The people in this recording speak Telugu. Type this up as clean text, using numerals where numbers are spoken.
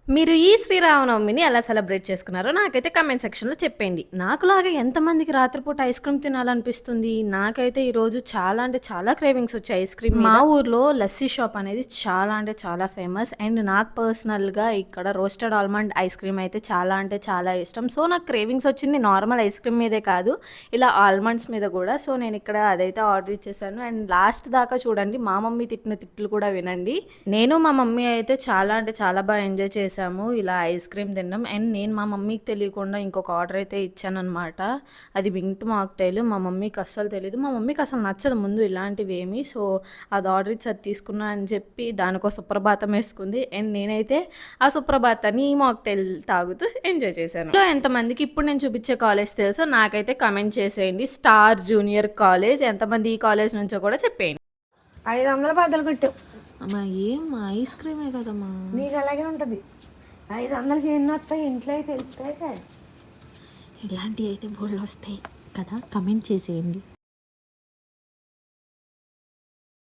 మీరు ఈ శ్రీరామనవమిని ఎలా సెలబ్రేట్ చేసుకున్నారో నాకైతే కామెంట్ సెక్షన్‌లో చెప్పేయండి. నాకులాగా ఎంతమందికి రాత్రిపూట ఐస్ క్రీమ్ తినాలనిపిస్తుంది? నాకైతే ఈరోజు చాలా అంటే చాలా క్రేవింగ్స్ వచ్చాయి ఐస్ క్రీమ్ మీద. మా ఊర్లో లస్సీ షాప్ అనేది చాలా అంటే చాలా ఫేమస్. అండ్ నాకు పర్సనల్‌గా ఇక్కడ రోస్టెడ్ ఆల్మండ్ ఐస్ క్రీమ్ అయితే చాలా అంటే చాలా ఇష్టం. సో, నాకు క్రేవింగ్స్ వచ్చింది నార్మల్ ఐస్ క్రీమ్ మీదే కాదు, ఇలా ఆల్మండ్స్ మీద కూడా. సో, నేను ఇక్కడ అదైతే ఆర్డర్ ఇచ్చేసాను. అండ్ లాస్ట్ దాకా చూడండి, మా మమ్మీ తిట్టిన తిట్లు కూడా వినండి. నేను మా మమ్మీ అయితే చాలా అంటే చాలా బాగా ఎంజాయ్ చేసాము ఇలా ఐస్ క్రీమ్ తినడం. అండ్ నేను మా మమ్మీకి తెలియకుండా ఇంకొక ఆర్డర్ అయితే ఇచ్చాననమాట. అది మింట్ మాక్టైల్. మా మమ్మీకి అస్సలు తెలియదు, మా మమ్మీకి అసలు నచ్చదు ముందు ఇలాంటివి ఏమి. సో అది ఆర్డర్ ఇచ్చి అది తీసుకున్నా అని చెప్పి దానికో సుప్రభాతం వేసుకుంది. అండ్ నేనైతే ఆ సుప్రభాతాన్ని ఈ మాక్టైల్ తాగుతూ ఎంజాయ్ చేశాను. సో ఎంతమందికి ఇప్పుడు నేను చూపించే కాలేజ్ తెలుసో నాకైతే కమెంట్ చేసేయండి. స్టార్ జూనియర్ కాలేజ్, ఎంతమంది ఈ కాలేజ్ నుంచో కూడా చెప్పేయండి. 500 బద్దలు కొట్టు. అమ్మా ఏం ఐస్ క్రీమే కదమ్మా, నీకు అలాగే ఉంటుంది. 500 ఎన్ని వస్తాయి ఇంట్లో అయితే తెలుస్తాయి. ఇలాంటివి అయితే బోర్డులు వస్తాయి కదా, కమెంట్ చేసేయండి.